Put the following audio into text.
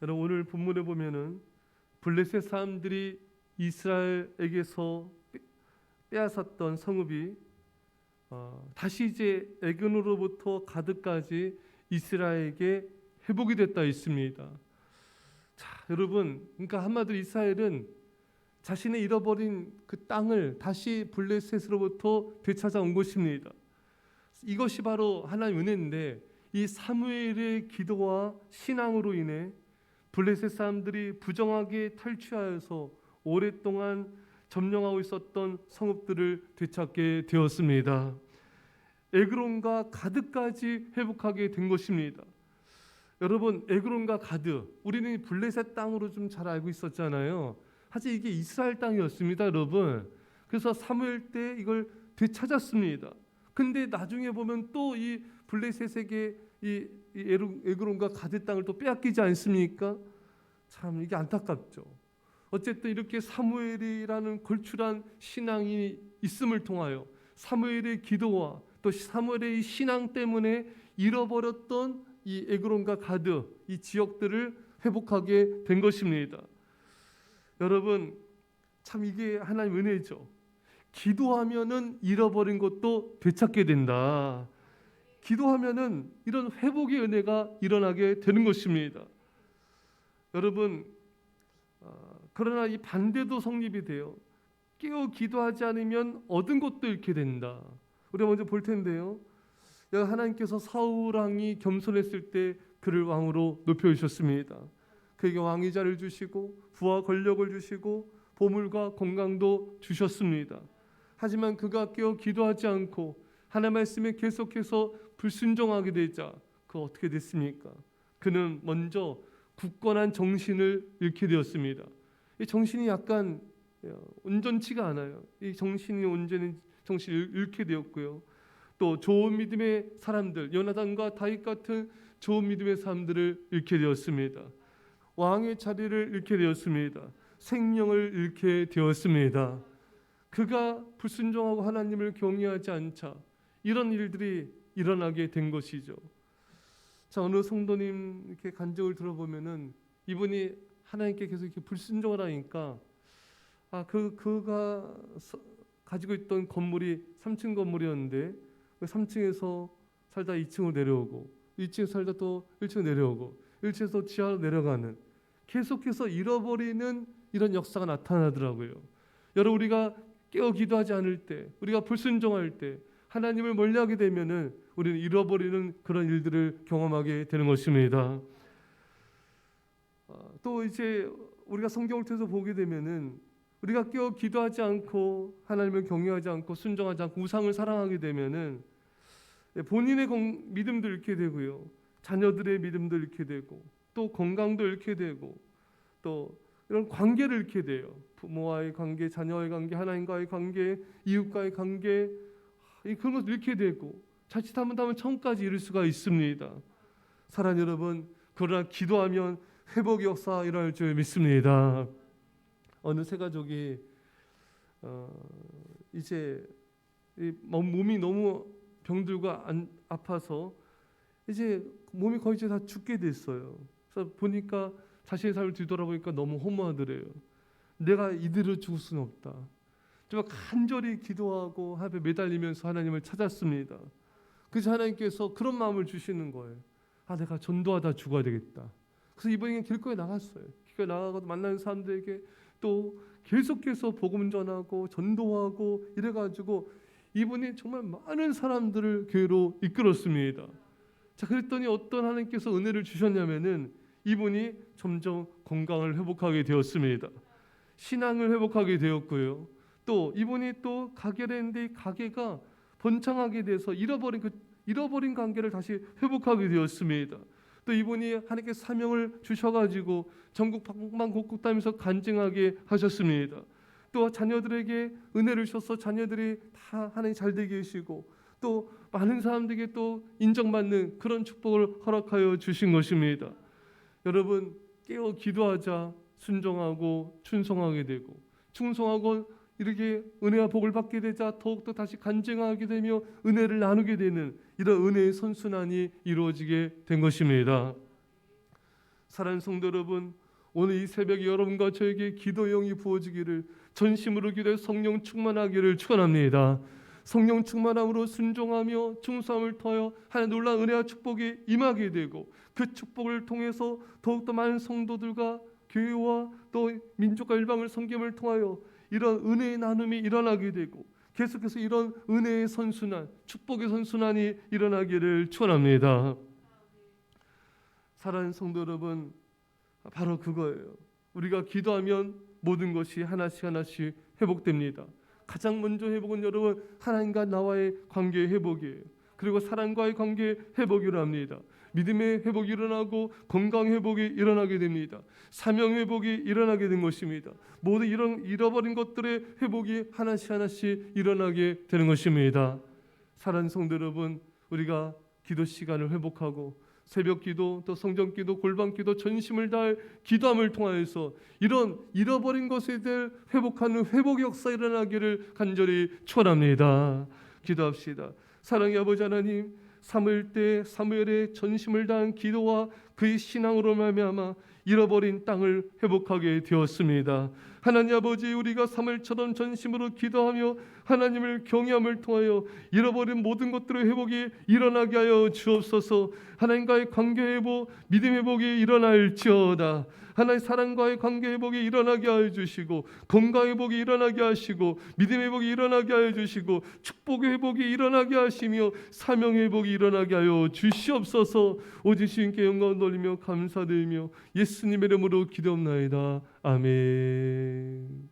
여러분, 오늘 본문에 보면은 블레셋 사람들이 이스라엘에게서 빼앗았던 성읍이 다시 이제 애굽으로부터 가드까지 이스라엘에게 회복이 됐다 있습니다. 자, 여러분, 그러니까 한마디로 이스라엘은 자신의 잃어버린 그 땅을 다시 블레셋으로부터 되찾아온 것입니다. 이것이 바로 하나님의 은혜인데, 이 사무엘의 기도와 신앙으로 인해 블레셋 사람들이 부정하게 탈취하여서 오랫동안 점령하고 있었던 성읍들을 되찾게 되었습니다. 에그론과 가드까지 회복하게 된 것입니다. 여러분, 에그론과 가드, 우리는 블레셋 땅으로 좀 잘 알고 있었잖아요. 사실 이게 이스라엘 땅이었습니다, 여러분. 그래서 사무엘 때 이걸 되찾았습니다. 근데 나중에 보면 또 이 블레셋에게 이 에그론과 가드 땅을 또 빼앗기지 않습니까? 참 이게 안타깝죠. 어쨌든 이렇게 사무엘이라는 걸출한 신앙이 있음을 통하여 사무엘의 기도와 또 사무엘의 신앙 때문에 잃어버렸던 이 에그론과 가드, 이 지역들을 회복하게 된 것입니다. 여러분, 참 이게 하나님의 은혜죠. 기도하면은 잃어버린 것도 되찾게 된다. 기도하면은 이런 회복의 은혜가 일어나게 되는 것입니다. 여러분, 그러나 이 반대도 성립이 돼요. 깨어 기도하지 않으면 얻은 것도 잃게 된다. 우리가 먼저 볼 텐데요. 하나님께서 사울 왕이 겸손했을 때 그를 왕으로 높여주셨습니다. 그에게 왕의 자를 주시고 부와 권력을 주시고 보물과 건강도 주셨습니다. 하지만 그가 깨어 기도하지 않고 하나님의 말씀에 계속해서 불순종하게 되자 그 어떻게 됐습니까? 그는 먼저 굳건한 정신을 잃게 되었습니다. 이 정신이 약간 온전치가 않아요. 이 정신이 온전히 정신을 잃게 되었고요. 또 좋은 믿음의 사람들, 요나단과 다윗 같은 좋은 믿음의 사람들을 잃게 되었습니다. 왕의 자리를 잃게 되었습니다. 생명을 잃게 되었습니다. 그가 불순종하고 하나님을 경외하지 않자 이런 일들이 일어나게 된 것이죠. 자, 어느 성도님 이렇게 간증을 들어보면은 이분이 하나님께 계속 이렇게 불순종을 하니까 그가 가지고 있던 건물이 3층 건물이었는데 3층에서 살다 2층으로 내려오고 2층에서 살다 또 1층으로 내려오고 1층에서 지하로 내려가는 계속해서 잃어버리는 이런 역사가 나타나더라고요. 여러분, 우리가 깨어 기도하지 않을 때, 우리가 불순종할 때 하나님을 멀리하게 되면은 우리는 잃어버리는 그런 일들을 경험하게 되는 것입니다. 또 이제 우리가 성경을 통해서 보게 되면은 우리가 깨어 기도하지 않고 하나님을 경외하지 않고 순종하지 않고 우상을 사랑하게 되면은 본인의 믿음도 잃게 되고요, 자녀들의 믿음도 잃게 되고 또 건강도 잃게 되고 또 이런 관계를 잃게 돼요. 부모와의 관계, 자녀와의 관계, 하나님과의 관계, 이웃과의 관계, 그런 것을 잃게 되고 자칫하면 천국까지 이룰 수가 있습니다. 사랑하는 여러분, 그러나 기도하면 회복의 역사 일어날 줄 믿습니다. 어느 세 가족이 이제 몸이 너무 병들고 아파서 이제 몸이 거의 다 죽게 됐어요. 그래서 보니까 자신의 삶을 뒤돌아보니까 너무 허무하더래요. 내가 이대로 죽을 수는 없다. 정말 간절히 기도하고 하나님에 매달리면서 하나님을 찾았습니다. 그래서 하나님께서 그런 마음을 주시는 거예요. 내가 전도하다 죽어야 되겠다. 그래서 이번에 길거리에 나갔어요. 길거리에 나가서 만나는 사람들에게 또 계속해서 복음 전하고 전도하고 이래가지고 이분이 정말 많은 사람들을 교회로 이끌었습니다. 자, 그랬더니 어떤 하나님께서 은혜를 주셨냐면은 이분이 점점 건강을 회복하게 되었습니다. 신앙을 회복하게 되었고요. 또 이분이 또 가게를 했는데 이 가게가 번창하게 돼서 잃어버린 관계를 다시 회복하게 되었습니다. 또 이분이 하나님께 사명을 주셔가지고 전국 방방곡곡 다니면서 간증하게 하셨습니다. 또 자녀들에게 은혜를 주셔서 자녀들이 다 하나님 잘 되게 하시고 또 많은 사람들에게 또 인정받는 그런 축복을 허락하여 주신 것입니다. 여러분, 깨어 기도하자 순종하고 충성하게 되고 충성하고 이렇게 은혜와 복을 받게 되자 더욱더 다시 간증하게 되며 은혜를 나누게 되는 이런 은혜의 선순환이 이루어지게 된 것입니다. 사랑하는 성도 여러분, 오늘 이 새벽에 여러분과 저에게 기도 영이 부어지기를, 전심으로 기도해 성령 충만하기를 축원합니다. 성령 충만함으로 순종하며 충성함을 통하여 하나님 놀라운 은혜와 축복이 임하게 되고, 그 축복을 통해서 더욱더 많은 성도들과 교회와 또 민족과 일방을 섬김을 통하여 이런 은혜의 나눔이 일어나게 되고, 계속해서 이런 은혜의 선순환, 축복의 선순환이 일어나기를 축원합니다. 사랑하는 성도 여러분, 바로 그거예요. 우리가 기도하면 모든 것이 하나씩 하나씩 회복됩니다. 가장 먼저 회복은 여러분 하나님과 나와의 관계의 회복이에요. 그리고 사랑과의 관계의 회복이 일어납니다. 믿음의 회복이 일어나고 건강 회복이 일어나게 됩니다. 사명 회복이 일어나게 된 것입니다. 모든 이런 잃어버린 것들의 회복이 하나씩 하나씩 일어나게 되는 것입니다. 사랑하는 성도 여러분, 우리가 기도 시간을 회복하고 새벽 기도, 또 성전 기도, 골방 기도, 전심을 다할 기도함을 통하여서 이런 잃어버린 것에 대해 회복하는 회복 역사 일어나기를 간절히 축원합니다. 기도합시다. 사랑의 아버지 하나님, 사무엘의 전심을 다한 기도와 그의 신앙으로 말미암아 잃어버린 땅을 회복하게 되었습니다. 하나님 아버지, 우리가 사무엘처럼 전심으로 기도하며 하나님을 경외함을 통하여 잃어버린 모든 것들의 회복이 일어나게 하여 주옵소서. 하나님과의 관계 회복, 믿음 회복이 일어날지어다. 하나님 사랑과의 관계 회복이 일어나게 하여 주시고, 건강 회복이 일어나게 하시고, 믿음 회복이 일어나게 하여 주시고, 축복의 회복이 일어나게 하시며 사명 회복이 일어나게 하여 주시옵소서. 오직 주님께 영광 돌리며 감사드리며 예수님의 이름으로 기도합나이다. 아멘.